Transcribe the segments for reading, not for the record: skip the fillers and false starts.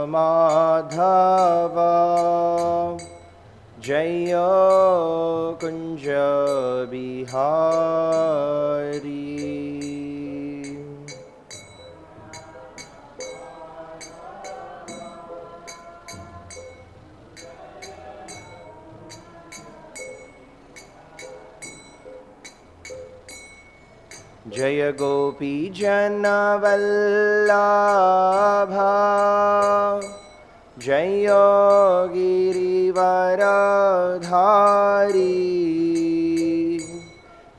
माधव जय कुंज बिहारी। जय गोपी जन वल्लभा जय गिरिवरधारी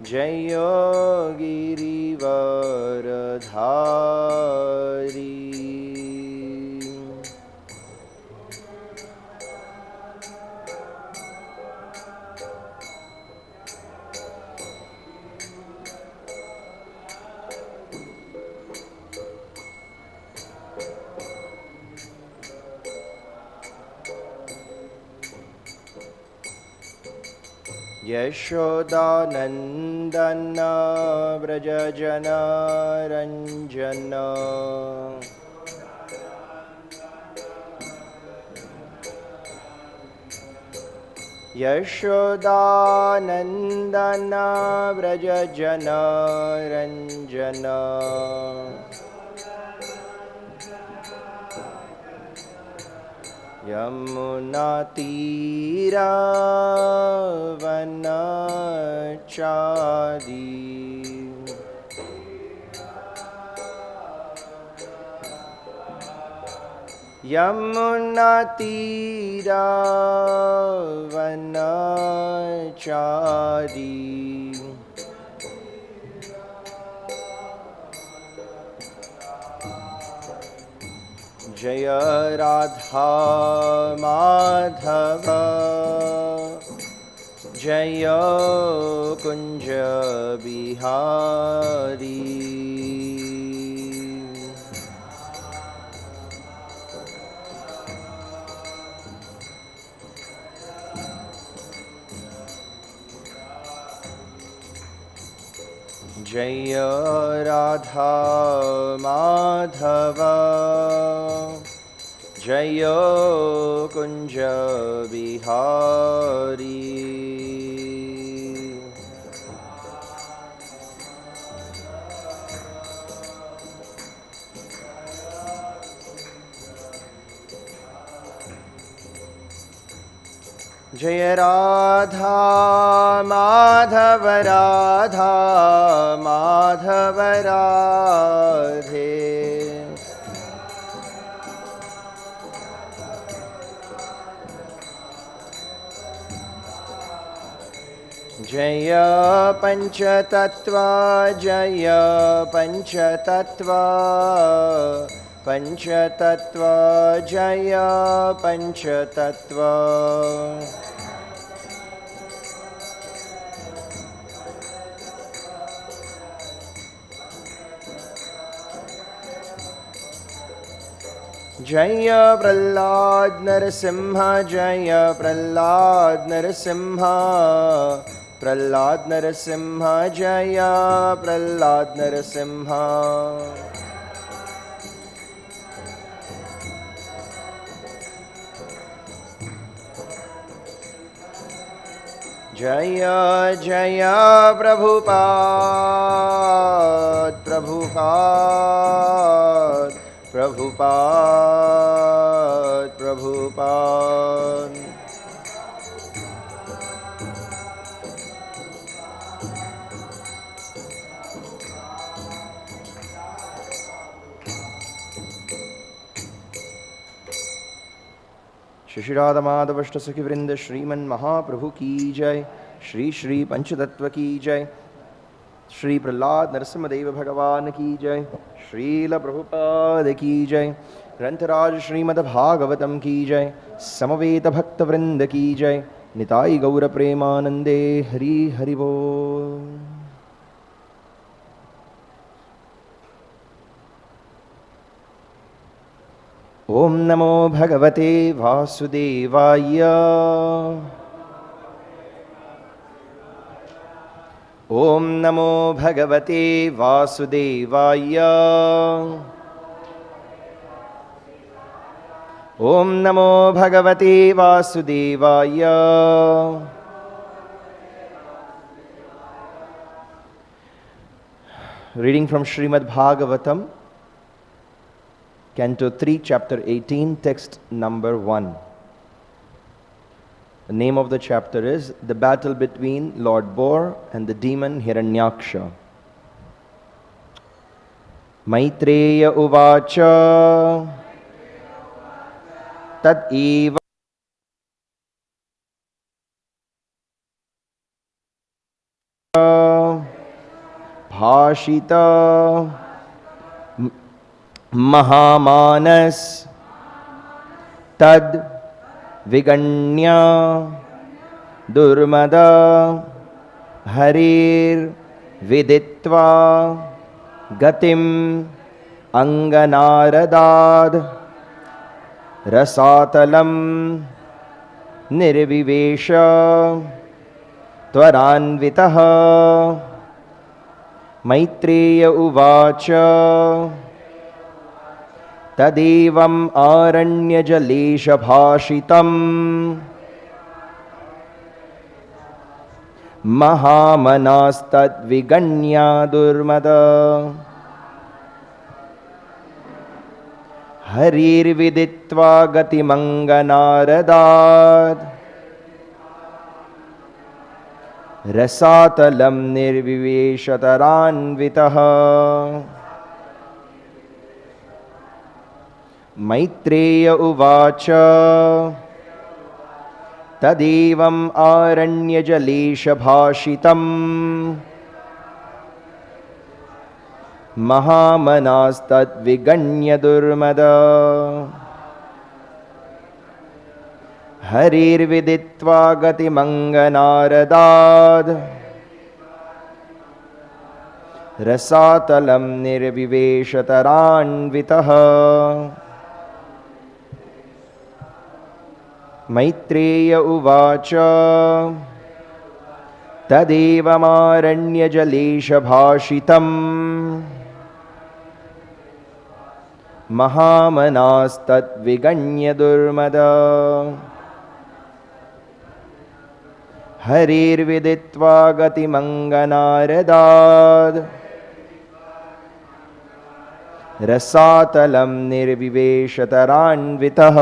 जय गिरिवरधारी। यशोदानन्दन व्रज जनरञ्जन यशोदानन्दन व्रज जनरञ्जन यमुनातीरावनचारी यमुनातीरावनचारी। जय राधा माधव जय कुंज बिहारी। जय राधा माधव जय कुंज बिहारी। जय राधा माधव राधा माधव राधे जय पंचतत्व जय पंचतत्व पंचतत्व जय पंचतत्व। जय प्रह्लाद नरसिंह जय प्रह्लाद नरसिंह प्रह्लाद नरसिंह जय प्रह्लाद नरसिंह। जय जय प्रभुपाद प्रभुपाद प्रभुपाद प्रभुपाद। श्री राधा माधव अष्ट सखी वृंद श्रीमन महाप्रभु की जय। श्री श्री पंचतत्व की जय। श्री प्रह्लाद नरसिंहदेव भगवान की जय। श्रील प्रभुपाद की जय। ग्रंथराज श्रीमद् भागवतम की जय। समवेत भक्त वृंद की जय। निताई गौर प्रेमानंदे हरि हरि बोल। ओम नमो भगवते वासुदेवाय। ओम नमो भगवते वासुदेवाय। Om Namo Bhagavate Vasudevaya. Reading from Srimad Bhagavatam, Canto 3, Chapter 18, text number 1. The name of the chapter is The Battle Between Lord Boar and the Demon Hiranyaksha. Maitreya uvāca tad evam bhāṣitam mahā-manās tad vigaṇayya durmadaḥ harer viditvā gatim aṅga nāradād rasātalaṁ nirviviśe tvarā-anvitaḥ. Maitreya uvāca evam ākarṇya jaleśa-bhāṣitam mahā-manās tad vigaṇayya durmadaḥ harer viditvā gatim aṅga nāradād rasātalaṁ nirviviśe tvarā-anvitaḥ. Maitreya uvāca evam ākarṇya jaleśa-bhāṣitam mahā-manās tad vigaṇayya durmadaḥ harer viditvā gatim aṅga nāradād rasātalaṁ nirviviśe tvarā-anvitaḥ. Maitreya uvāca evam ākarṇya jaleśa-bhāṣitam mahā-manās tad vigaṇayya durmadaḥ harer viditvā gatim aṅga nāradād rasātalaṁ nirviviśe tvarā-anvitaḥ.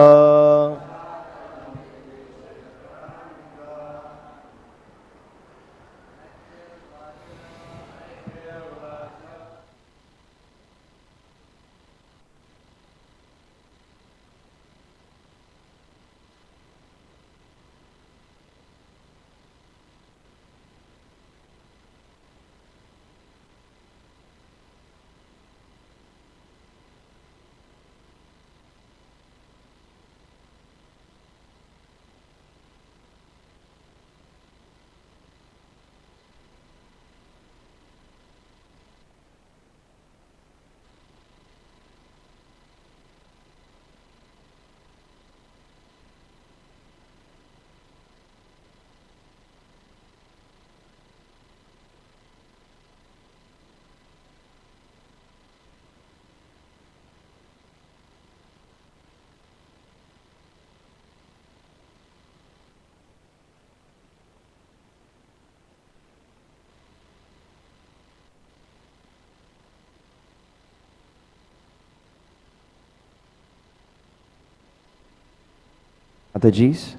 Matajis,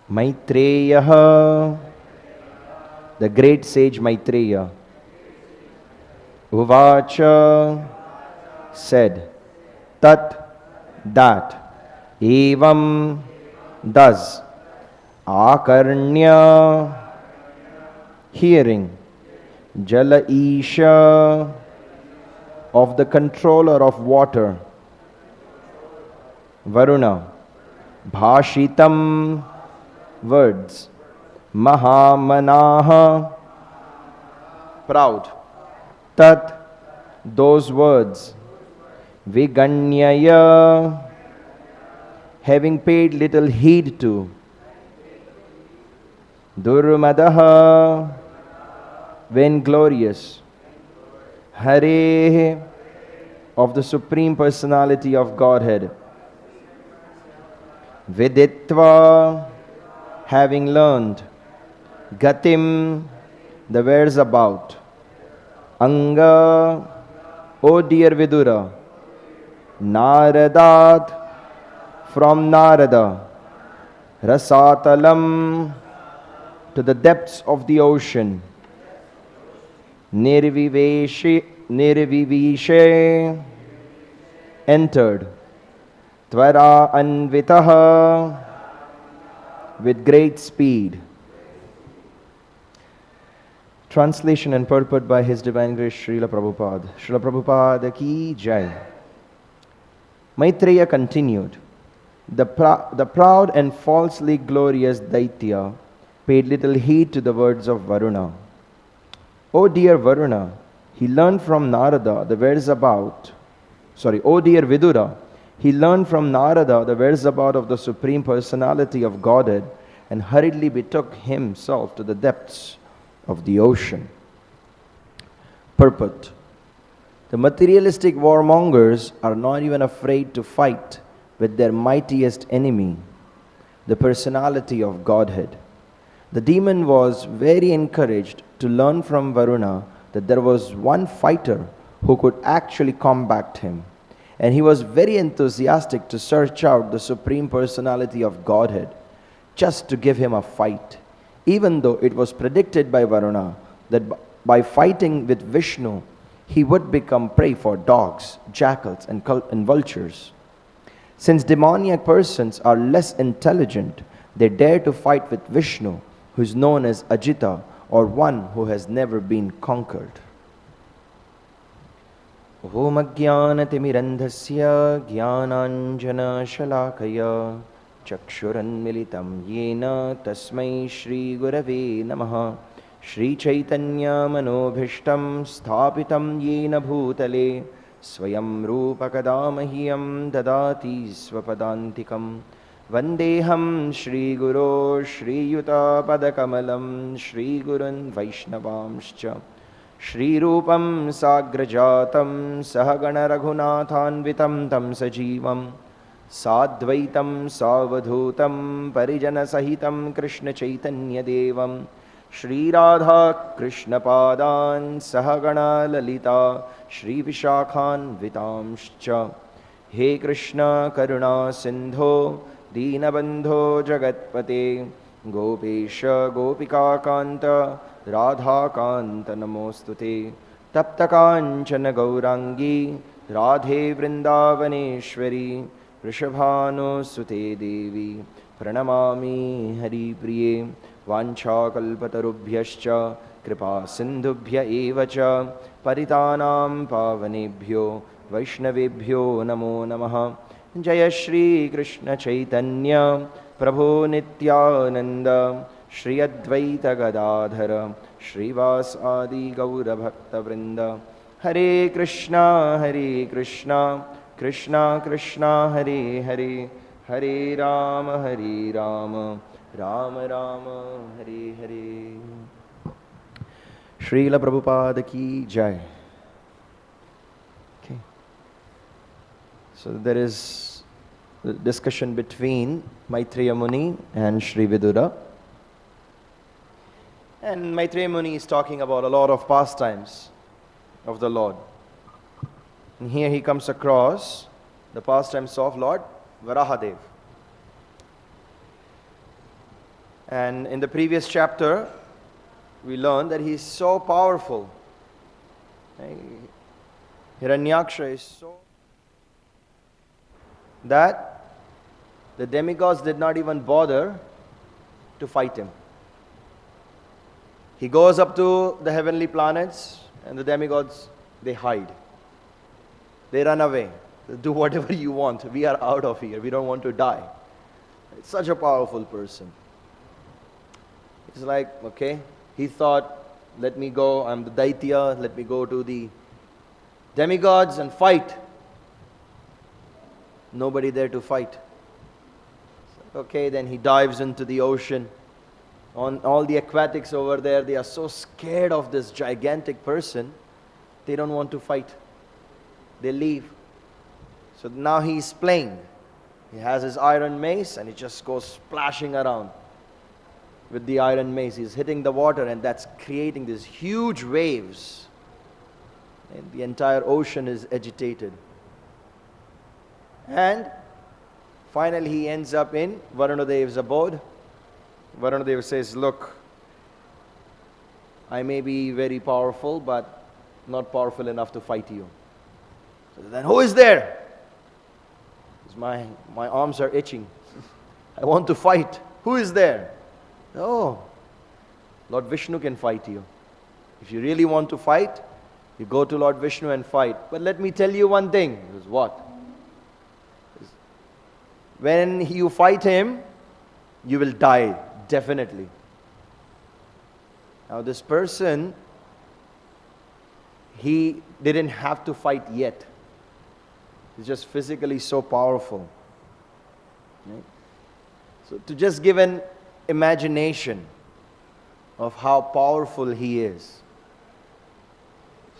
Maitreya, the great sage Maitreya, uvāca, said, tat, that, evam, thus, ākarṇya, hearing, jala-īśa, of the controller of water, Varuṇa. Bhāṣitam, words, mahā-manāḥ, proud, tat, those words, vigaṇayya, having paid little heed to, durmadaḥ, vainglorious, harer, of the Supreme Personality of Godhead, viditvā, having learned, gatim, the whereabouts, aṅga, O dear Vidura, nāradād, from nāradād, rasātalaṁ, to the depths of the ocean, nirviviśe, entered, tvarā-anvitaḥ, with great speed. Translation and purport by His Divine Grace Srila Prabhupada. Srila Prabhupada ki jai. Maitreya continued, the proud and falsely glorious Daitya paid little heed to the words of Varuṇa. O dear Varuṇa, he learned from Narada the whereabouts. O dear Vidura, he learned from Narada the whereabouts of the Supreme Personality of Godhead and hurriedly betook himself to the depths of the ocean. Purport. The materialistic warmongers are not even afraid to fight with their mightiest enemy, the Personality of Godhead. The demon was very encouraged to learn from Varuṇa that there was one fighter who could actually combat him. And he was very enthusiastic to search out the Supreme Personality of Godhead just to give him a fight, even though it was predicted by Varuṇa that by fighting with Vishnu, he would become prey for dogs, jackals, and vultures. Since demoniac persons are less intelligent, they dare to fight with Vishnu, who is known as Ajita, or one who has never been conquered. Om Ajnānatimirandhasya Jnānāñjana Shalakaya Chakshuranmilitam Yena Tasmai Shri Gurave Namaha Shri Chaitanya Manobhishtam Sthapitam Yena Bhutale Swayam Rupakadamahyam Dadati Swapadantikam Vandeham Shri Guru Shri Yuta Padakamalam Shri Gurun Vaishnavamscha Shri Rupam Sagrajatam Sahagana Raghunathanvitam Tam Sajivam Sadvaitam Savadhutam Parijana Sahitam Krishna Chaitanya Devam Shri Radha Krishna Padan Sahagana Lalita Shri Vishakhan Vitamscha He Krishna Karuna Sindho Deenabandho Jagatpate Gopesha Gopika Kanta Radha Kanta Namostute Tapta Kanchana Gaurangi Radhe Vrindavaneshwari Rishabhano Sute Devi Pranamami Hari Priye Vancha Kalpatarubhyascha Kripa Sindhubhya Evacha Paritanam Pavanebhyo Vaishnavebhyo Namo Namaha Jaya Shri Krishna Chaitanya Prabhu Nityananda Shri Advaita Gadadhara Shrivas Adi Gaura Bhakta Vrinda Hare Krishna Krishna Krishna Hare Hare Hare Rama Rama Rama Hare Hare. Srila Prabhupada ki jai. Okay. So there is a discussion between Maitreya Muni and Sri Vidura. And Maitreya Muni is talking about a lot of pastimes of the Lord. And here he comes across the pastimes of Lord Varahadev. And in the previous chapter, we learned that he is so powerful. Hiranyaksha is so that the demigods did not even bother to fight him. He goes up to the heavenly planets, and the demigods, they hide. They run away. Do whatever you want. We are out of here. We don't want to die. It's such a powerful person. It's like, okay, he thought, let me go, I'm the Daitya, let me go to the demigods and fight. Nobody there to fight. Okay, then he dives into the ocean. On all the aquatics over there, they are so scared of this gigantic person, they don't want to fight. They leave. So now he's playing. He has his iron mace and he just goes splashing around with the iron mace. He's hitting the water, and that's creating these huge waves. And the entire ocean is agitated. And finally he ends up in Varuṇa abode. Varuṇa says, look, I may be very powerful, but not powerful enough to fight you. So then who is there? My arms are itching. I want to fight. Who is there? Oh, Lord Vishnu can fight you. If you really want to fight, you go to Lord Vishnu and fight. But let me tell you one thing. He says, what? When you fight him, you will die, definitely. Now this person, he didn't have to fight yet. He's just physically so powerful. Right? So to just give an imagination of how powerful he is.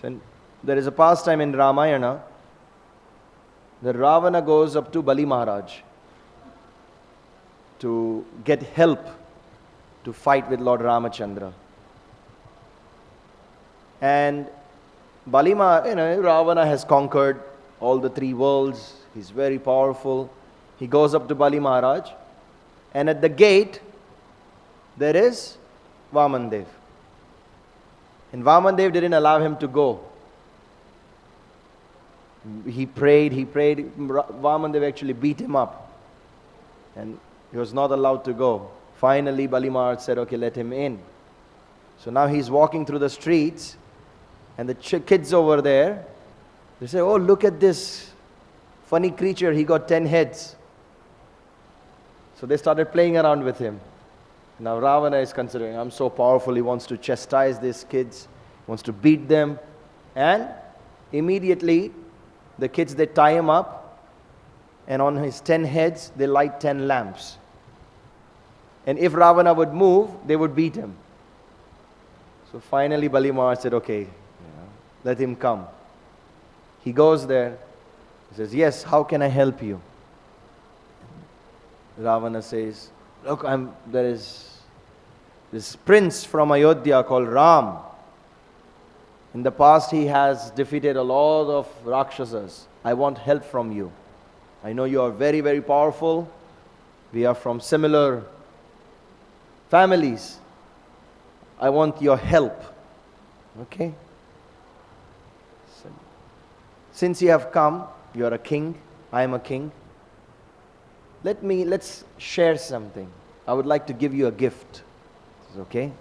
So there is a pastime in Ramayana that Ravana goes up to Bali Maharaj to get help to fight with Lord Ramachandra. And Ravana has conquered all the three worlds. He's very powerful. He goes up to Bali Maharaj, and at the gate there is Vamandev. And Vamandev didn't allow him to go. He prayed. Vamandev actually beat him up, and he was not allowed to go. Finally, Bali Maharaj said, okay, let him in. So now he's walking through the streets, and the kids over there, they say, oh, look at this funny creature, he got 10 heads. So they started playing around with him. Now Ravana is considering, I'm so powerful, he wants to chastise these kids, he wants to beat them. And immediately, the kids, they tie him up, and on his 10 heads, they light 10 lamps. And if Ravana would move, they would beat him. So finally, Bali Maharaj said, okay, let him come. He goes there. He says, yes, how can I help you? Ravana says, look, there is this prince from Ayodhya called Ram. In the past, he has defeated a lot of Rakshasas. I want help from you. I know you are very, very powerful. We are from similar families. I want your help. Okay? Since you have come, you are a king, I am a king. Let's share something. I would like to give you a gift. Okay?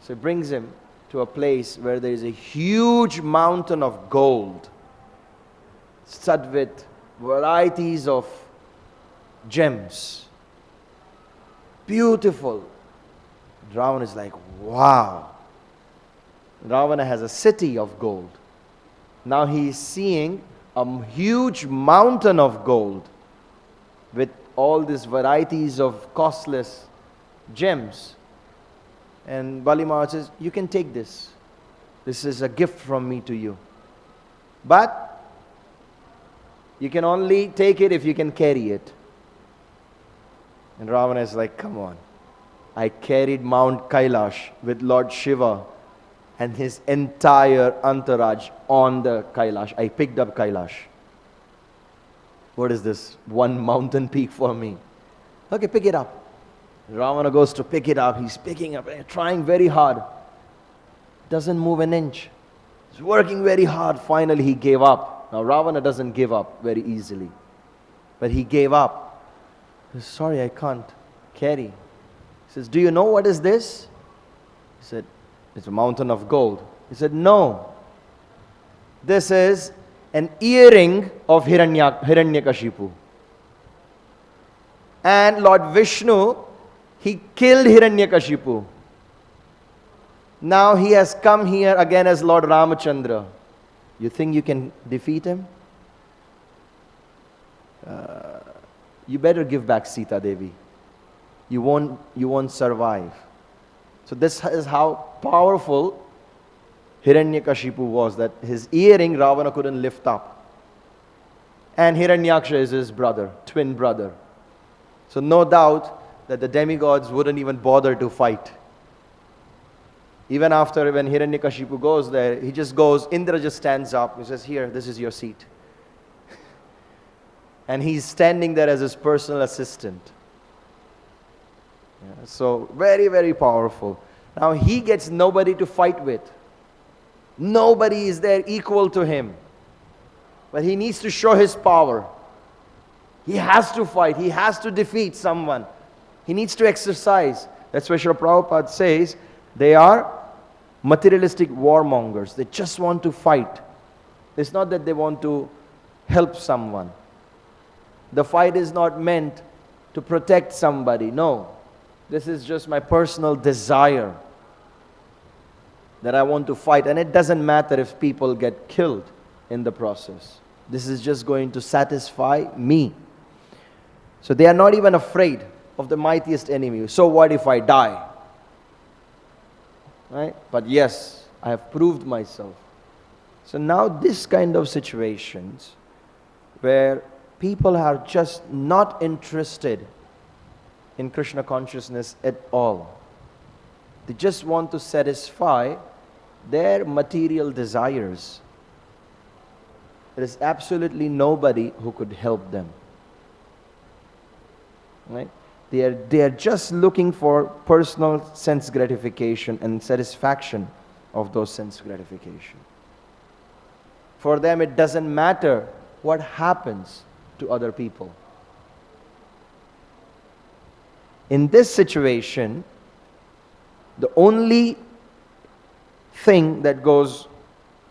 So he brings him to a place where there is a huge mountain of gold, studded with varieties of gems. Beautiful. Ravana is like, wow. Ravana has a city of gold. Now he is seeing a huge mountain of gold with all these varieties of costless gems. And Bali Maharaj says, you can take this. This is a gift from me to you. But you can only take it if you can carry it. And Ravana is like, come on. I carried Mount Kailash with Lord Shiva and his entire entourage on the Kailash. I picked up Kailash. What is this? One mountain peak for me. Okay, pick it up. Ravana goes to pick it up. He's picking up, trying very hard. Doesn't move an inch. He's working very hard. Finally, he gave up. Now, Ravana doesn't give up very easily. But he gave up. He says, sorry, I can't carry. He says, do you know what is this? He said, it's a mountain of gold. He said, no. This is an earring of Hiranyakashipu. And Lord Vishnu, he killed Hiranyakashipu. Now he has come here again as Lord Ramachandra. You think you can defeat him? You better give back Sita Devi. You won't survive. So this is how powerful Hiranyakashipu was, that his earring Ravana couldn't lift up. And Hiranyaksha is his brother, twin brother. So no doubt that the demigods wouldn't even bother to fight. Even after, when Hiranyakashipu goes there, he just goes, Indra just stands up, he says, here, this is your seat. And he's standing there as his personal assistant. Yeah, so very, very powerful. Now he gets nobody to fight with. Nobody is there equal to him. But he needs to show his power. He has to fight. He has to defeat someone. He needs to exercise. That's why Srila Prabhupada says they are materialistic warmongers. They just want to fight. It's not that they want to help someone. The fight is not meant to protect somebody. No. This is just my personal desire that I want to fight. And it doesn't matter if people get killed in the process. This is just going to satisfy me. So they are not even afraid of the mightiest enemy. So what if I die? Right? But yes, I have proved myself. So now this kind of situations where people are just not interested in Krishna consciousness at all. They just want to satisfy their material desires. There is absolutely nobody who could help them. Right? They are just looking for personal sense gratification and satisfaction of those sense gratification. For them it doesn't matter what happens to other people. In this situation, the only thing that goes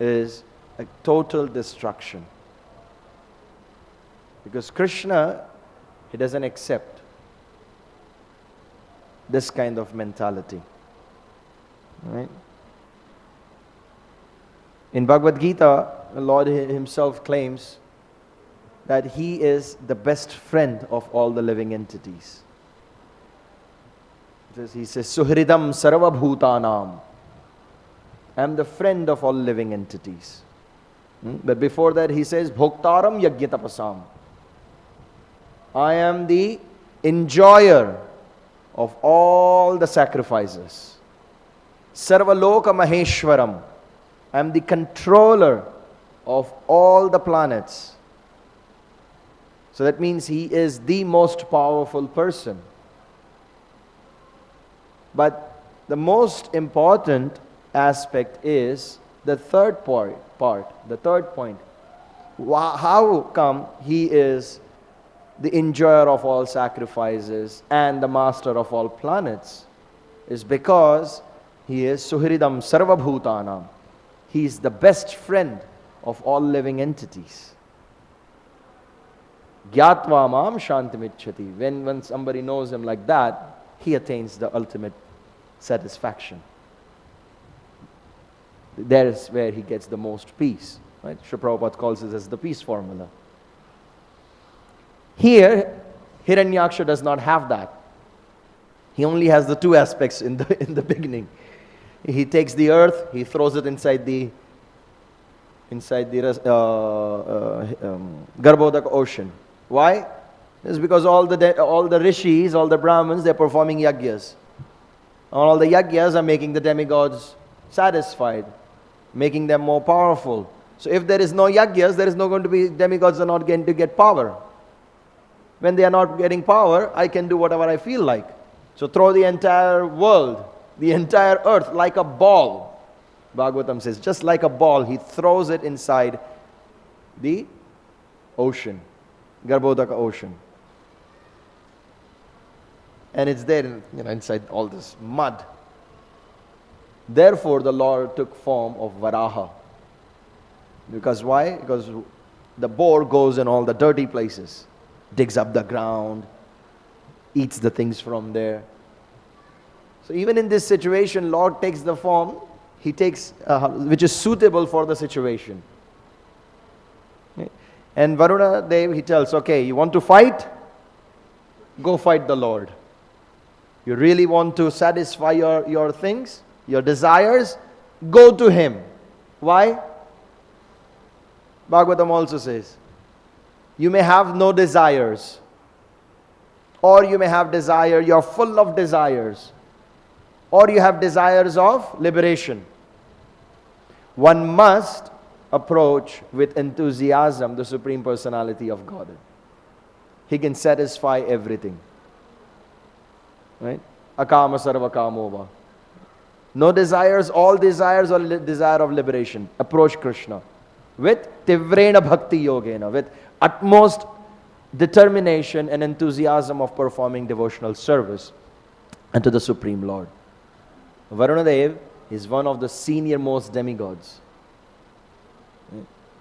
is a total destruction. Because Krishna, he doesn't accept this kind of mentality. Right? In Bhagavad Gita, the Lord himself claims that he is the best friend of all the living entities. He says, Suhridam sarva bhutanam. I am the friend of all living entities. But before that he says, Bhoktaram yajñatapasam. I am the enjoyer of all the sacrifices. Sarvaloka maheshwaram. I am the controller of all the planets. So that means he is the most powerful person. But the most important aspect is the third part, the third point. How come he is the enjoyer of all sacrifices and the master of all planets? Is because he is Suhridam Sarva Bhutanam. He is the best friend of all living entities. Gyatva mam shantimicchati. When somebody knows him like that, he attains the ultimate satisfaction. There is where he gets the most peace. Right? Srila Prabhupada calls this as the peace formula. Here, Hiranyaksha does not have that. He only has the two aspects in the beginning. He takes the earth, he throws it inside the Garbhodak ocean. Why? It's because all the rishis, all the brahmins, they're performing yagyas. All the yagyas are making the demigods satisfied, making them more powerful. So if there is no yagyas, there is not going to be, demigods are not going to get power. When they are not getting power, I can do whatever I feel like. So throw the entire world, the entire earth like a ball. Bhagavatam says, just like a ball, he throws it inside the ocean, Garbhodaka ocean. And it's there, inside all this mud. Therefore, the Lord took form of Varaha. Because why? Because the boar goes in all the dirty places, digs up the ground, eats the things from there. So even in this situation, Lord takes the form, He takes which is suitable for the situation. Okay. And Varuṇa Dev, he tells, okay, you want to fight? Go fight the Lord. You really want to satisfy your things, your desires? Go to Him. Why? Bhagavatam also says, you may have no desires, or you may have desire, you're full of desires, or you have desires of liberation. One must approach with enthusiasm the Supreme Personality of Godhead. He can satisfy everything. Right? Akama sarva kamova. No desires, all desires or desire of liberation. Approach Krishna with tivrena bhakti yogena, with utmost determination and enthusiasm of performing devotional service unto the Supreme Lord. Varuṇa Dev is one of the senior most demigods.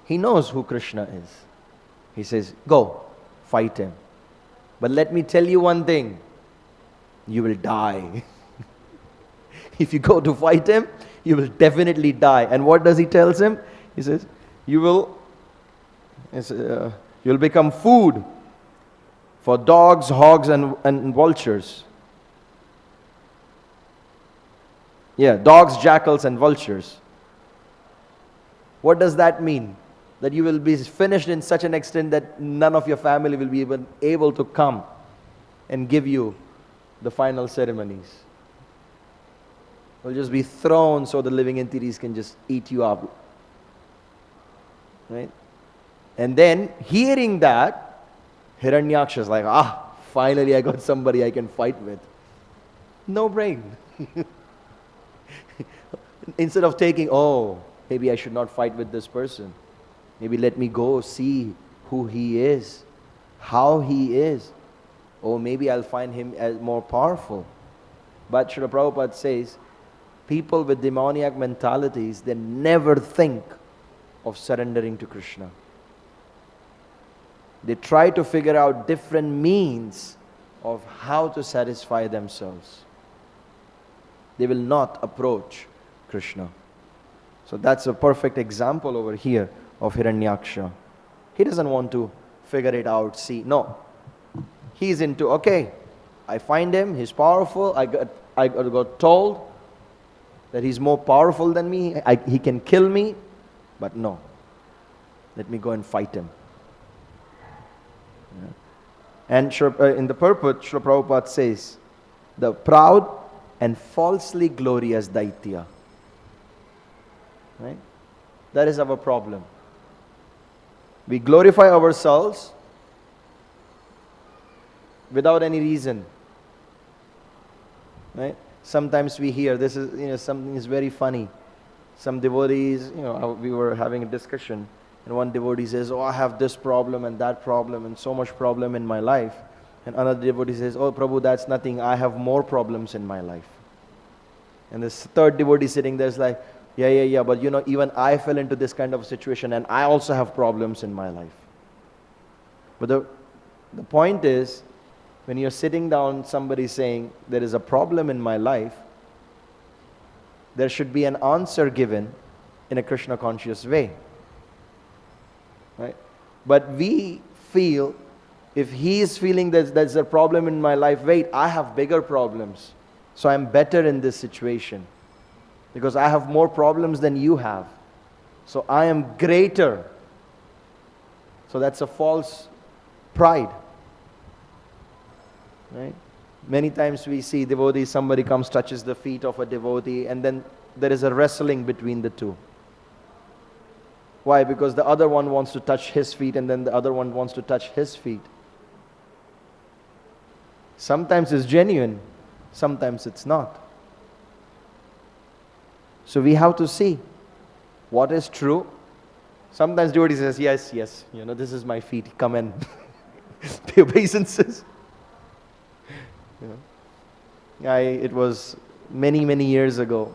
He knows who Krishna is. He says, go, fight him. But let me tell you one thing, you will die. If you go to fight him, you will definitely die. And what does he tells him? He says, you'll become food for dogs, hogs, and vultures. Yeah, dogs, jackals, and vultures. What does that mean? That you will be finished in such an extent that none of your family will be even able to come and give you the final ceremonies. You'll just be thrown so the living entities can just eat you up. Right? And then, hearing that, Hiranyaksha is like, finally I got somebody I can fight with. No brain. Instead of taking, maybe I should not fight with this person. Maybe let me go see who he is, how he is. Or maybe I'll find him as more powerful. But Srila Prabhupada says, people with demoniac mentalities, they never think of surrendering to Krishna. They try to figure out different means of how to satisfy themselves. They will not approach Krishna. So that's a perfect example over here of Hiranyaksha. He doesn't want to figure it out, see. No. He's into, okay, I find him, he's powerful, I got told that he's more powerful than me, he can kill me, but no. Let me go and fight him. Yeah. And in the purport, Srila Prabhupada says, the proud and falsely glorious daitya. Right? That is our problem. We glorify ourselves without any reason. Right? Sometimes we hear, this is, something is very funny. Some devotees, we were having a discussion, and one devotee says, I have this problem and that problem and so much problem in my life. And another devotee says, Prabhu, that's nothing, I have more problems in my life. And this third devotee sitting there is like, yeah, but even I fell into this kind of situation and I also have problems in my life. But the point is, when you're sitting down, somebody saying, there is a problem in my life, there should be an answer given in a Krishna conscious way. Right? But we feel, if he is feeling that there's a problem in my life, wait, I have bigger problems. So I'm better in this situation. Because I have more problems than you have. So I am greater. So that's a false pride. Right? Many times we see devotees, somebody comes, touches the feet of a devotee, and then there is a wrestling between the two. Why? Because the other one wants to touch his feet, and then the other one wants to touch his feet. Sometimes it's genuine, sometimes it's not. So we have to see what is true. Sometimes devotee says, yes, this is my feet, come and pay obeisances. It was many years ago.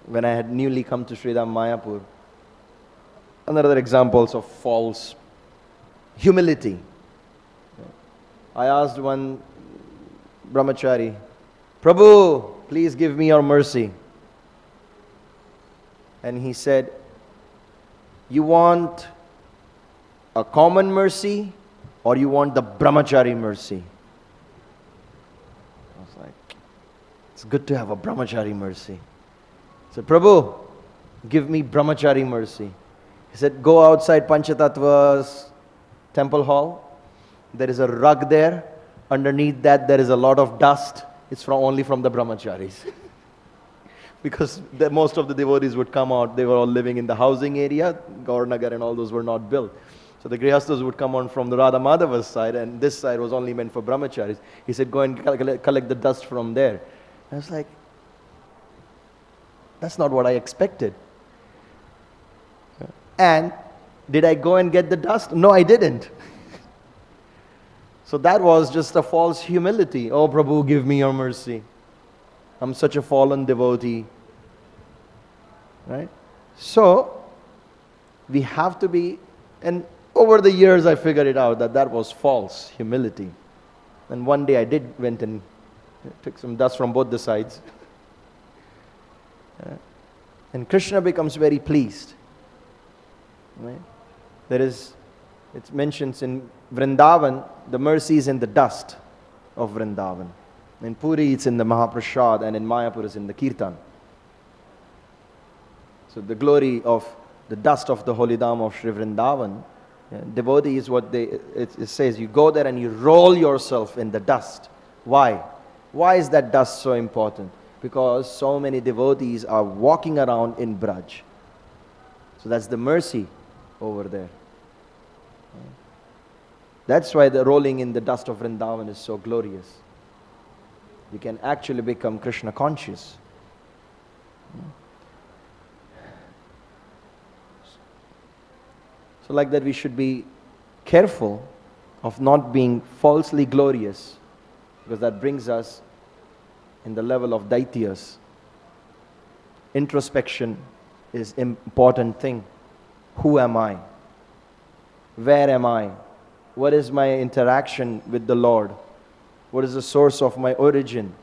when I had newly come to Sridham Mayapur. Another examples of false humility. I asked one brahmachari, Prabhu, please give me your mercy. And he said, you want a common mercy or you want the brahmachari mercy? I was like, it's good to have a brahmachari mercy. I said, Prabhu, give me brahmachari mercy. He said, go outside Panchatattva's temple hall. There is a rug there. Underneath that, there is a lot of dust. It's only from the brahmacharis. Because most of the devotees would come out. They were all living in the housing area. Gaurnagar and all those were not built. So the grihasthas would come on from the Radha Madhava's side, and this side was only meant for brahmacharis. He said, go and collect the dust from there. I was like, that's not what I expected. And did I go and get the dust? No, I didn't. So that was just a false humility. Oh, Prabhu, give me your mercy. I'm such a fallen devotee. Right? So, we have to be, and over the years I figured it out that that was false humility. And one day I went and took some dust from both the sides. And Krishna becomes very pleased. Right? It mentions in Vrindavan, the mercy is in the dust of Vrindavan. In Puri, it's in the Mahaprasad, and in Mayapur, it's in the Kirtan. So the glory of the dust of the holy Dham of Sri Vrindavan, devotee is what it says, you go there and you roll yourself in the dust. Why? Why is that dust so important? Because so many devotees are walking around in Braj. So that's the mercy over there. That's why the rolling in the dust of Vrindavan is so glorious. You can actually become Krishna conscious. So like that we should be careful of not being falsely glorious, because that brings us in the level of daityas. Introspection is an important thing. Who am I? Where am I? What is my interaction with the Lord? What is the source of my origin?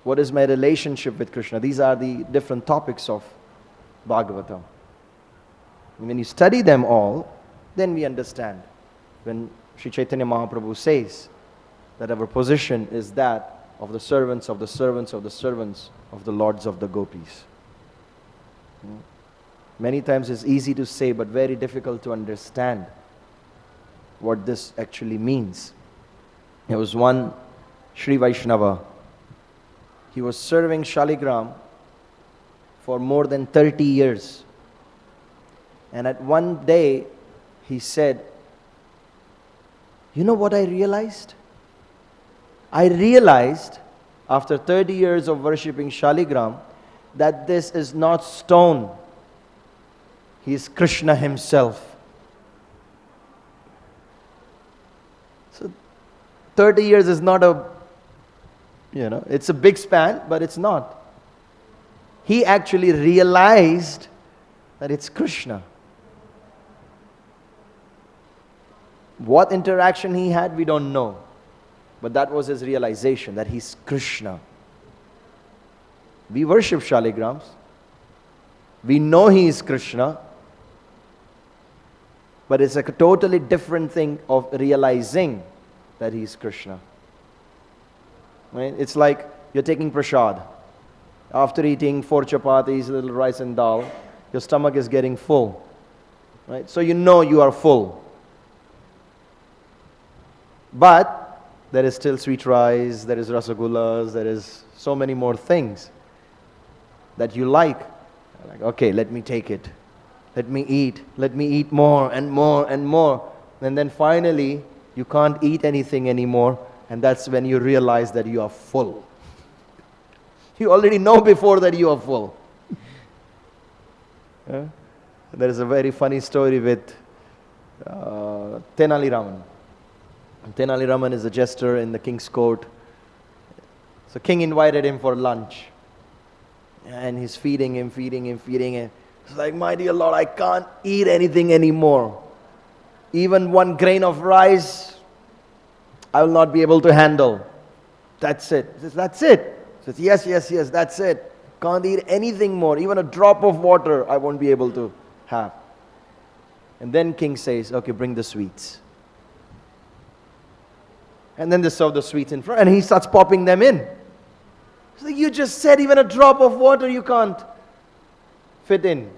What is my relationship with Krishna? These are the different topics of Bhagavatam. When you study them all, then we understand. When Sri Chaitanya Mahaprabhu says that our position is that of the servants of the servants of the servants of the lords of the gopis. Many times it's easy to say, but very difficult to understand what this actually means. There was one Sri Vaishnava. He was serving Shaligram for more than 30 years. And at one day, he said, you know what I realized? I realized, after 30 years of worshipping Shaligram, that this is not stone. He is Krishna himself. So 30 years is not it's a big span, but it's not. He actually realized that it's Krishna. What interaction he had, we don't know. But that was his realization, that he's Krishna. We worship Shaligrams. We know he is Krishna. But it's a totally different thing of realizing that he is Krishna. Right? It's like you're taking prasad. After eating 4 chapatis, a little rice and dal, your stomach is getting full. Right? So you know you are full. But there is still sweet rice, there is rasagullas, there is so many more things that you like. Like, okay, let me take it. Let me eat more and more and more. And then finally, you can't eat anything anymore. And that's when you realize that you are full. You already know before that you are full. There is a very funny story with Tenali Raman. Tenali Raman is a jester in the king's court. So king invited him for lunch. And he's feeding him, feeding him, feeding him. It's like, my dear Lord, I can't eat anything anymore. Even one grain of rice, I will not be able to handle. That's it. He says, that's it. He says, yes, yes, yes, that's it. Can't eat anything more. Even a drop of water, I won't be able to have. And then king says, okay, bring the sweets. And then they serve the sweets in front, and he starts popping them in. It's like, you just said even a drop of water you can't fit in.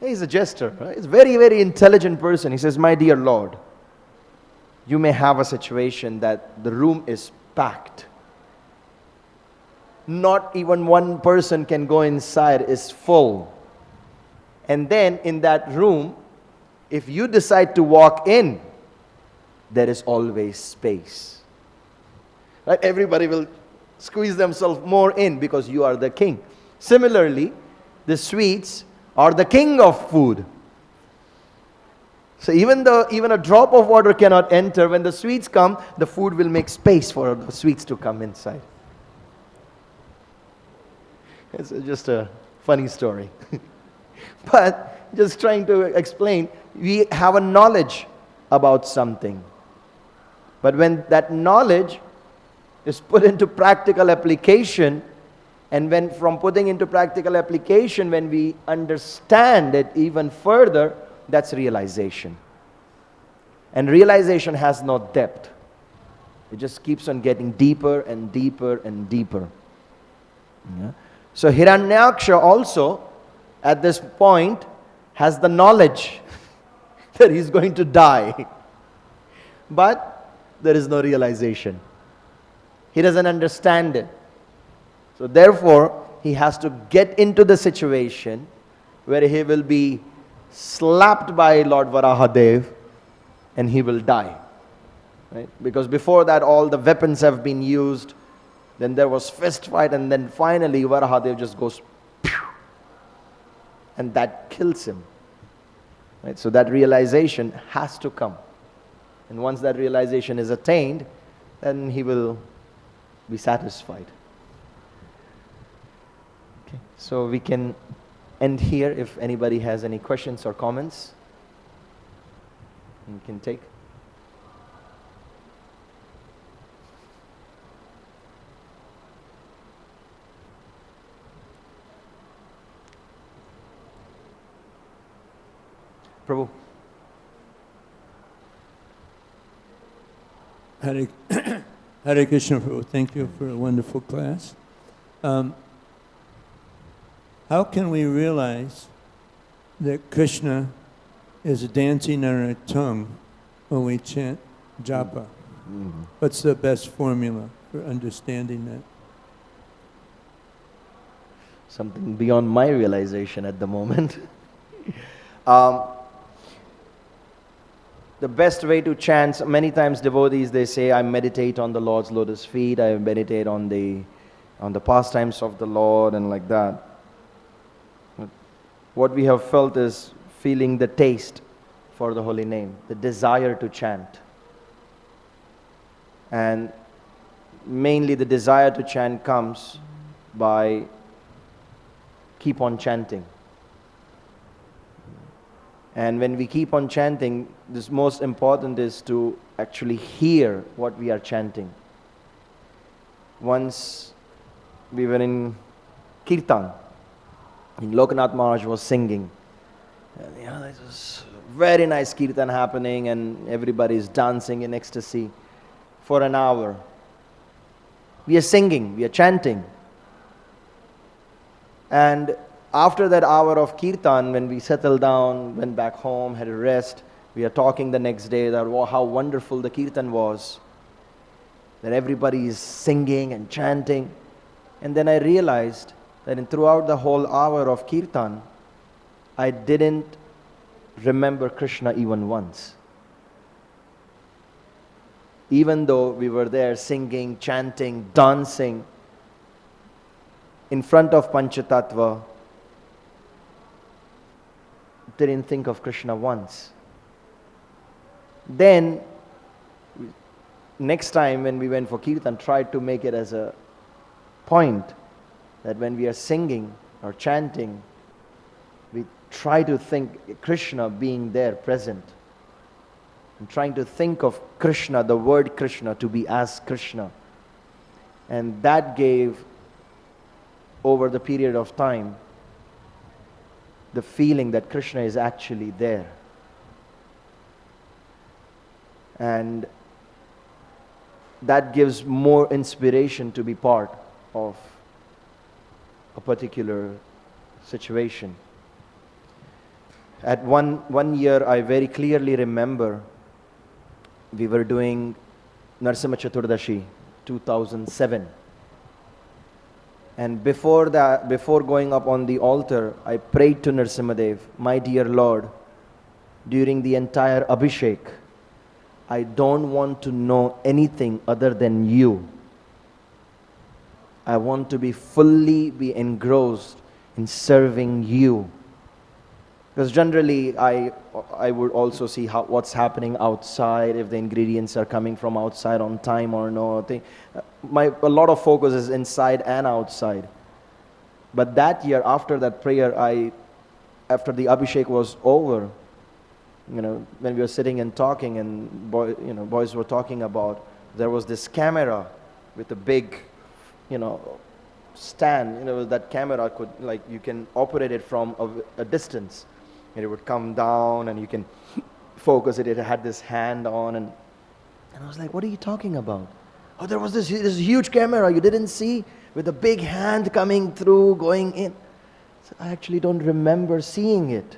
He's a jester, right? He's a very, very intelligent person. He says, my dear Lord, you may have a situation that the room is packed. Not even one person can go inside, it's full. And then in that room, if you decide to walk in, there is always space. Right? Everybody will squeeze themselves more in because you are the king. Similarly, the sweets are the king of food. So even though even a drop of water cannot enter, when the sweets come, the food will make space for the sweets to come inside. It's just a funny story. But just trying to explain, we have a knowledge about something. But when that knowledge is put into practical application, and when from putting into practical application, when we understand it even further, that's realization. And realization has no depth. It just keeps on getting deeper and deeper and deeper. Yeah? So Hiranyaksha also, at this point, has the knowledge that he's going to die. But there is no realization. He doesn't understand it. So therefore, he has to get into the situation where he will be slapped by Lord Varahadev and he will die. Right? Because before that, all the weapons have been used. Then there was fist fight, and then finally Varahadev just goes, pew, and that kills him. Right? So that realization has to come. And once that realization is attained, then he will be satisfied. Okay. So we can end here if anybody has any questions or comments. We can take. Prabhu. Hare Krishna, Prabhu. Thank you for a wonderful class. How can we realize that Krishna is dancing on our tongue when we chant japa? Mm-hmm. What's the best formula for understanding that? Something beyond my realization at the moment. The best way to chant, many times devotees, they say, I meditate on the Lord's lotus feet, I meditate on the pastimes of the Lord and like that. What we have felt is feeling the taste for the holy name, the desire to chant. And mainly the desire to chant comes by keep on chanting. And when we keep on chanting, this most important is to actually hear what we are chanting. Once we were in Kirtan, and Lokanath Maharaj was singing. And, it was very nice Kirtan happening, and everybody is dancing in ecstasy for an hour. We are singing, we are chanting. And after that hour of Kirtan, when we settled down, went back home, had a rest, we are talking the next day that how wonderful the Kirtan was, that everybody is singing and chanting. And then I realized that throughout the whole hour of Kirtan, I didn't remember Krishna even once. Even though we were there singing, chanting, dancing, in front of Panchatattva, didn't think of Krishna once. Then, next time when we went for Kirtan, tried to make it as a point that when we are singing or chanting, we try to think Krishna being there present. And trying to think of Krishna, the word Krishna, to be as Krishna. And that gave, over the period of time, the feeling that Krishna is actually there. And that gives more inspiration to be part of a particular situation. At one year, I very clearly remember we were doing Narasimha Chaturdashi, 2007. And before going up on the altar, I prayed to Narasimhadev, my dear Lord, during the entire Abhishek, I don't want to know anything other than you. I want to fully be engrossed in serving you. Because generally, I would also see what's happening outside, if the ingredients are coming from outside on time or no. A lot of focus is inside and outside. But that year, after that prayer, after the Abhishek was over, when we were sitting and talking, and boys were talking about, there was this camera with a big, stand. That camera could, you can operate it from a distance. And it would come down and you can focus it. It had this hand on, and I was like, what are you talking about? Oh, there was this huge camera you didn't see with a big hand coming through, going in. So I actually don't remember seeing it.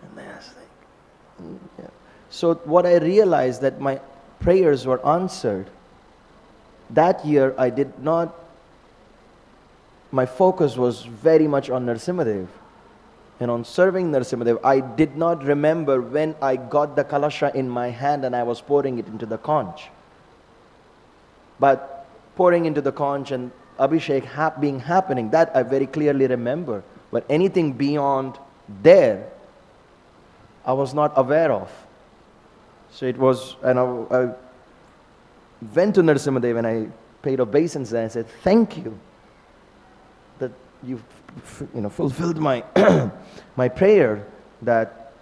And I was like, yeah. So what I realized, that my prayers were answered. That year my focus was very much on Narasimhadev. And on serving Narasimhadev, I did not remember when I got the kalasha in my hand and I was pouring it into the conch. But pouring into the conch and Abhishek happening, that I very clearly remember. But anything beyond there, I was not aware of. So it was, and I went to Narasimhadev and I paid obeisance and I said, thank you that you've fulfilled my my prayer, that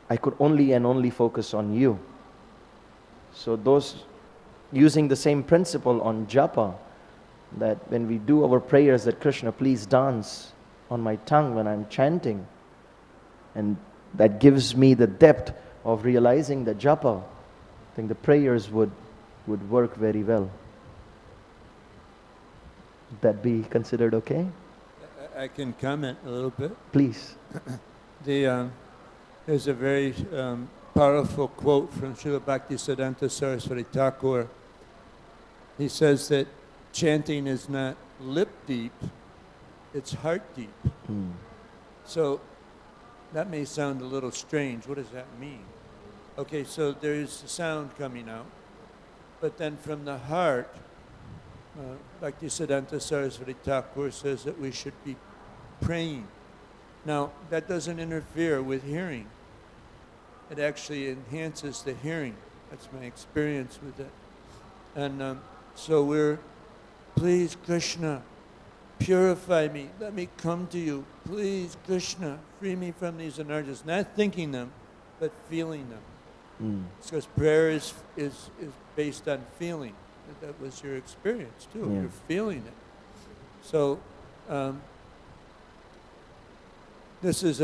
I could only focus on you. So using the same principle on japa, that when we do our prayers, that Krishna, please dance on my tongue when I'm chanting, and that gives me the depth of realizing the japa, I think the prayers would work very well. Would that be considered okay? I can comment a little bit. Please. There's a very powerful quote from Srila Bhaktisiddhanta Saraswati Thakur. He says that chanting is not lip deep, it's heart deep. So that may sound a little strange. What does that mean? Okay, so there's a sound coming out, but then from the heart, Bhaktisiddhanta Saraswati Thakur says that we should be praying. Now, that doesn't interfere with hearing. It actually enhances the hearing. That's my experience with it. And so we're, please, Krishna, purify me. Let me come to you. Please, Krishna, free me from these anarjas. Not thinking them, but feeling them. Because prayer is based on feeling. That was your experience too. Yeah. You're feeling it. So this is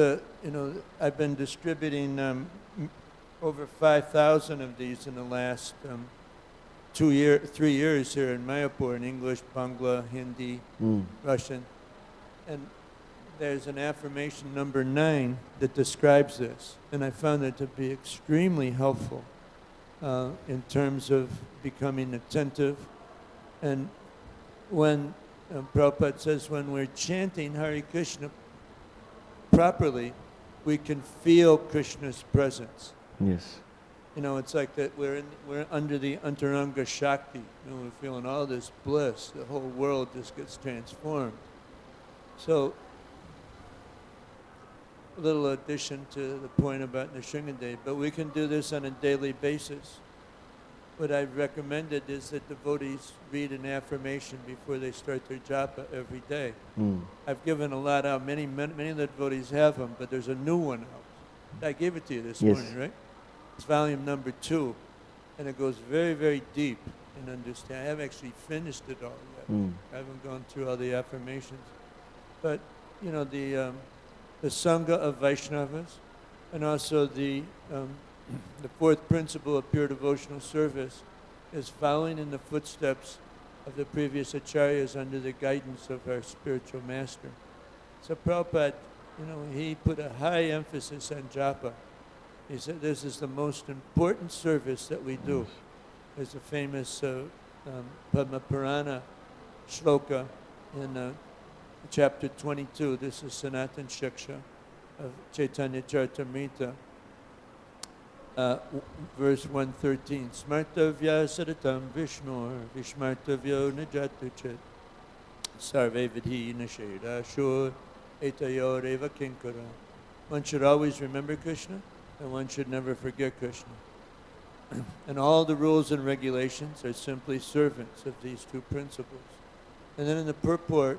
I've been distributing over 5,000 of these in the last 3 years here in Mayapur, in English, Bangla, Hindi, Russian. And there's an affirmation number 9 that describes this. And I found it to be extremely helpful in terms of becoming attentive. And when Prabhupada says when we're chanting Hare Krishna properly, we can feel Krishna's presence. Yes. It's like that we're under the antaranga shakti. We're feeling all this bliss. The whole world just gets transformed. So, a little addition to the point about Nrsimhadev, but we can do this on a daily basis. what I've recommended is that devotees read an affirmation before they start their japa every day. I've given a lot out. Many of the devotees have them, but there's a new one out. I gave it to you this morning, right? It's volume number 2, and it goes very, very deep in understanding. I haven't actually finished it all yet. I haven't gone through all the affirmations. But, you know, the Sangha of Vaishnavas, and also the fourth principle of pure devotional service is following in the footsteps of the previous acharyas under the guidance of our spiritual master. So Prabhupada, you know, he put a high emphasis on japa. He said this is the most important service that we do. There's a famous Padma Purana shloka in chapter 22. This is Sanatan Shiksha of Chaitanya Charitamrita. Verse 113, Smartavya sadatam Vishnur Vishmartavyo najatuchet Sarve vidhi nasheda shur etayor eva kinkara. One should always remember Krishna, and one should never forget Krishna. And all the rules and regulations are simply servants of these two principles. And then in the purport,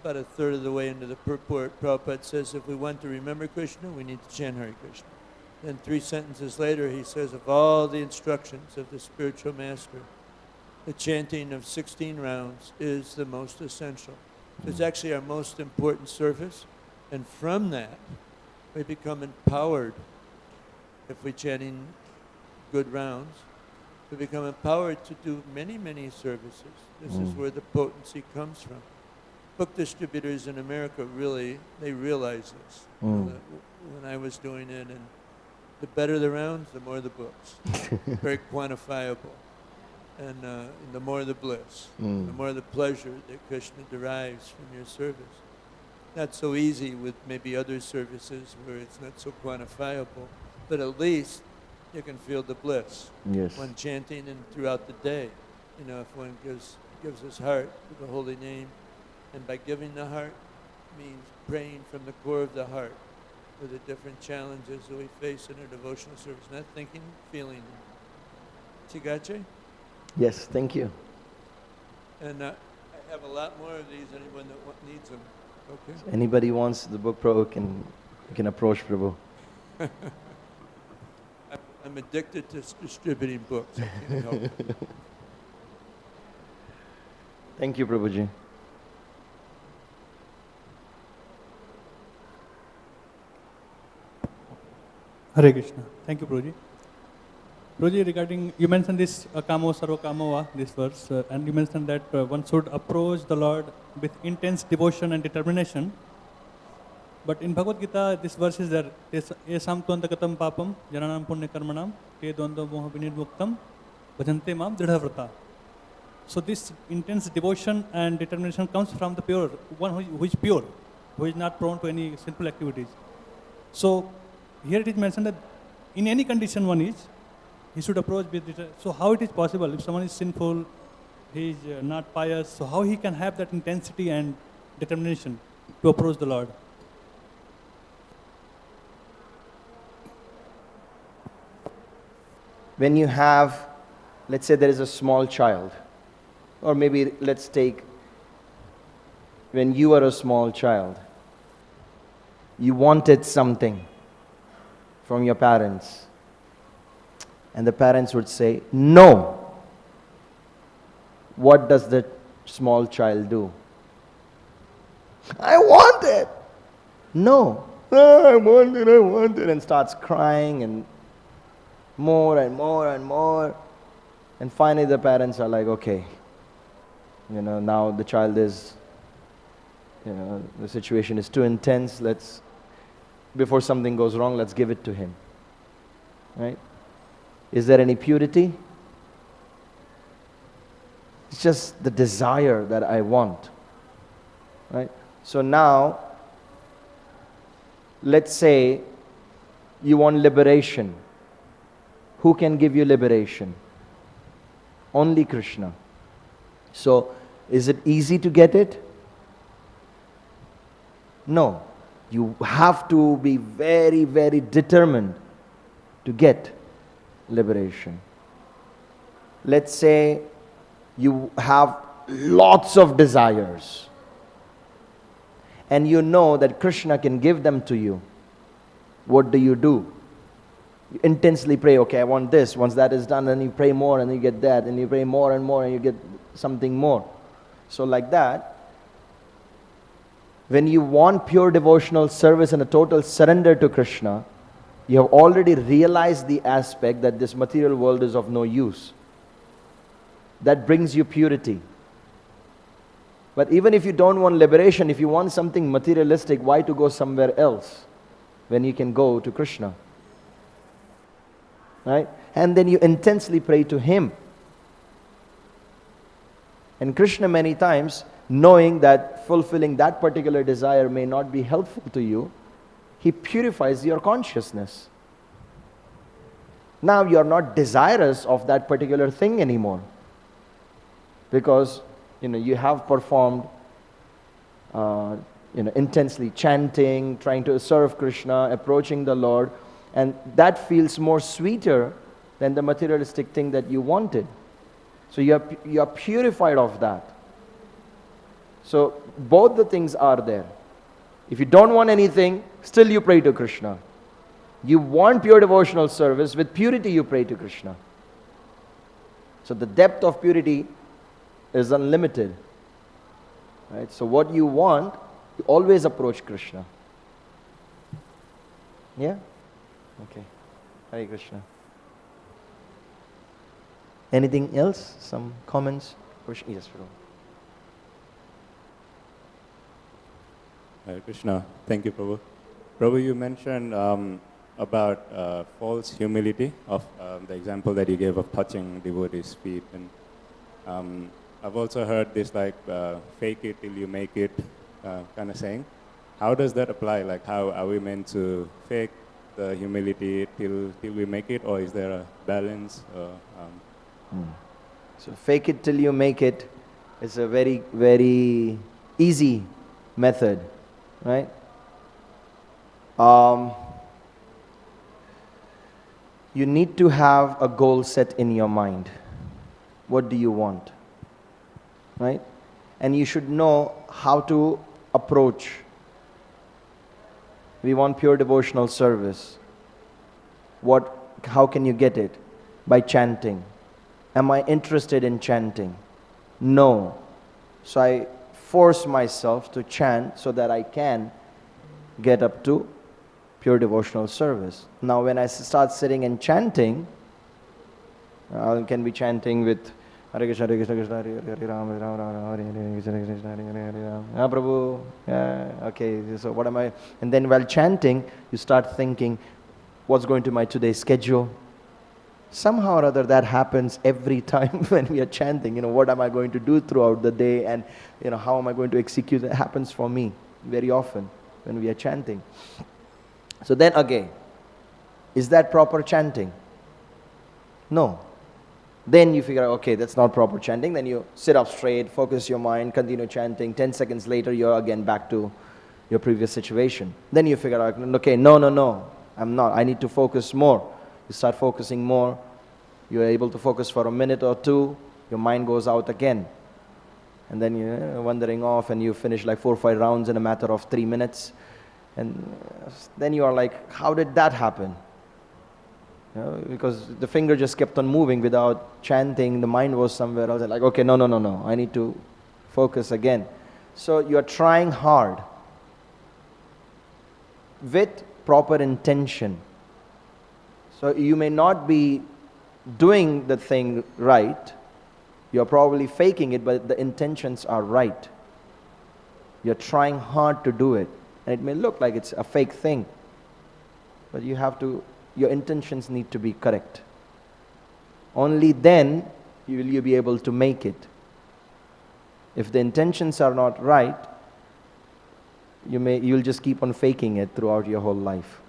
about a third of the way into the purport, Prabhupada says if we want to remember Krishna, we need to chant Hare Krishna. Then 3 sentences later, he says, of all the instructions of the spiritual master, the chanting of 16 rounds is the most essential. It's actually our most important service. And from that, we become empowered. If we're chanting good rounds, we become empowered to do many, many services. This is where the potency comes from. Book distributors in America really, they realize this. You know, when I was doing it, and the better the rounds, the more the books. Very quantifiable. And the more the bliss, the more the pleasure that Krishna derives from your service. Not so easy with maybe other services where it's not so quantifiable, but at least you can feel the bliss. Yes. When chanting and throughout the day. You know, if one gives his heart to the holy name, and by giving the heart means praying from the core of the heart, for the different challenges that we face in our devotional service. Not thinking, feeling. Chigache? Yes, thank you. And I have a lot more of these, anyone that needs them. Okay? So anybody wants the book, Prabhu, you can approach Prabhu. I'm addicted to distributing books. I can't help it. Thank you, Prabhuji. Hare Krishna. Thank you, Prabhuji. Prabhuji, regarding, you mentioned this kamo sarva kamova, this verse, and you mentioned that one should approach the Lord with intense devotion and determination. But in Bhagavad Gita, this verse is there, esam tvantagatam papam, jananam punya karmanam, te dvandva moha vinirmuktam, bhajante mam dridhavrata. So this intense devotion and determination comes from the pure, one who is pure, who is not prone to any sinful activities. So here it is mentioned that in any condition one is, he should approach with it. So how it is possible if someone is sinful, he is not pious, so how he can have that intensity and determination to approach the Lord? When you have, let's say there is a small child, or maybe let's take when you were a small child, you wanted something from your parents, and the parents would say, no. What does the small child do? I want it. No. I want it, and starts crying and more and more and more. And finally the parents are like, okay, now the child is, the situation is too intense, before something goes wrong, let's give it to him. Right? Is there any purity? It's just the desire that I want. Right? So now, let's say you want liberation. Who can give you liberation? Only Krishna. So, is it easy to get it? No. You have to be very, very determined to get liberation. let's say you have lots of desires and you know that Krishna can give them to you. What do? You intensely pray, okay, I want this. Once that is done, then you pray more and you get that, and you pray more and more and you get something more. So like that, when you want pure devotional service and a total surrender to Krishna, you have already realized the aspect that this material world is of no use. That brings you purity. But even if you don't want liberation, if you want something materialistic, why to go somewhere else when you can go to Krishna? Right? And then you intensely pray to Him. And Krishna many times, knowing that fulfilling that particular desire may not be helpful to you, He purifies your consciousness. Now you are not desirous of that particular thing anymore. Because you have performed intensely chanting, trying to serve Krishna, approaching the Lord, and that feels more sweeter than the materialistic thing that you wanted. So you are purified of that. So both the things are there. If you don't want anything, still you pray to Krishna. You want pure devotional service, with purity you pray to Krishna. So the depth of purity is unlimited. Right? So what you want, you always approach Krishna. Yeah? Okay. Hare Krishna. Anything else? Some comments? Yes, Prabhu. Hare Krishna. Thank you, Prabhu. Prabhu, you mentioned about false humility of the example that you gave of touching devotees' feet. And I've also heard this like fake it till you make it kind of saying. How does that apply? Like how are we meant to fake the humility till we make it, or is there a balance? So fake it till you make it is a very, very easy method, right? You need to have a goal set in your mind. What do you want? Right? And you should know how to approach. We want pure devotional service. How can you get it? By chanting. Am I interested in chanting? No. So I force myself to chant so that I can get up to pure devotional service. Now when I start sitting and chanting, I can be chanting with Hare Krishna, Hare Krishna, Krishna Hare Hare, Hare Rama, Rama Rama, Hare Hare, Krishna Krishna, Hare Hare, Hare Rama. Ah, Prabhu, yeah, okay, so what am I? And then while chanting, you start thinking, what's going to be my today's schedule? Somehow or other that happens every time when we are chanting. What am I going to do throughout the day, and how am I going to execute? That happens for me very often when we are chanting. So then again, is that proper chanting? No. Then you figure out, okay, that's not proper chanting. Then you sit up straight, focus your mind, continue chanting. 10 seconds later, you're again back to your previous situation. Then you figure out, okay, no, I'm not. I need to focus more. You start focusing more. You're able to focus for a minute or two. Your mind goes out again. And then you're wandering off and you finish like 4 or 5 rounds in a matter of 3 minutes. And then you are like, how did that happen? Because the finger just kept on moving without chanting, the mind was somewhere else. Like, okay, no, I need to focus again. So you are trying hard with proper intention. So you may not be doing the thing right, you're probably faking it, but the intentions are right. You're trying hard to do it. And it may look like it's a fake thing, but your intentions need to be correct. Only then will you be able to make it. If the intentions are not right, you'll just keep on faking it throughout your whole life.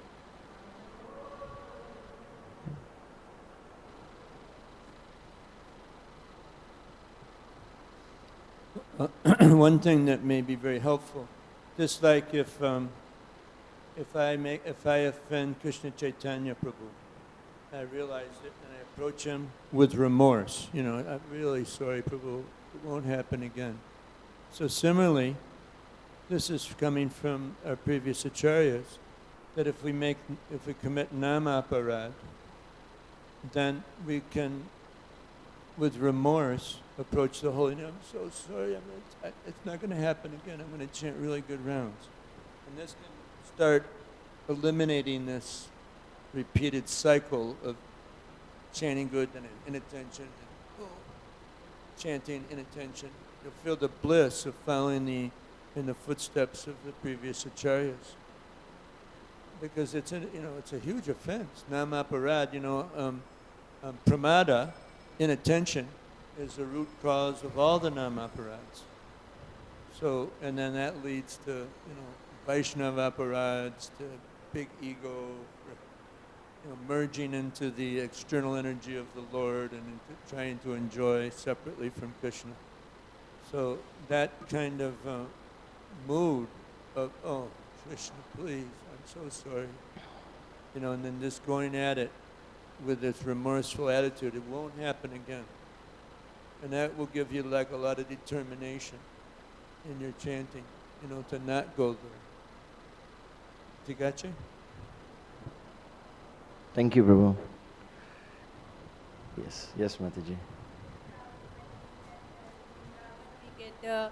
One thing that may be very helpful, just like if I offend Krishna Chaitanya Prabhu, I realize it, and I approach him with remorse. You know, I'm really sorry, Prabhu. It won't happen again. So similarly, this is coming from our previous acharyas, that if we commit nama-aparad, then we can, with remorse, approach the holy name. I'm so sorry, it's not going to happen again. I'm going to chant really good rounds. And this can start eliminating this repeated cycle of chanting good and inattention, and chanting inattention. You'll feel the bliss of following in the footsteps of the previous acharyas. Because it's a huge offense. Nama-aparad, pramada, inattention, is the root cause of all the nama-aparads. So, and then that leads to, Vaishnava-aparads, to big ego, merging into the external energy of the Lord and into trying to enjoy separately from Krishna. So that kind of mood of, oh, Krishna, please, I'm so sorry. And then just going at it with this remorseful attitude, it won't happen again. And that will give you like a lot of determination in your chanting, to not go there. Tigache? Thank you, Prabhu. Yes, Mataji. We get the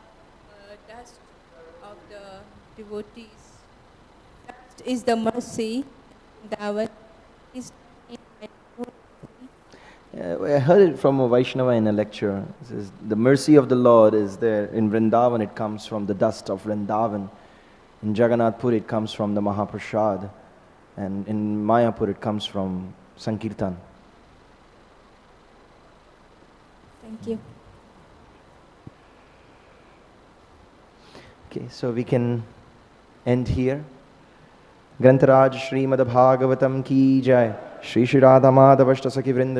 dust of the devotees. Dust is the mercy. That is. I heard it from a Vaishnava in a lecture. It says, the mercy of the Lord is there. In Vrindavan, it comes from the dust of Vrindavan. In Jagannath Puri, it comes from the Mahaprasad. And in Mayapur, it comes from Sankirtan. Thank you. Okay, so we can end here. Grantaraj Srimad Bhagavatam ki jai. Shri Shri Radha Madhava Ashtasaki Vrinda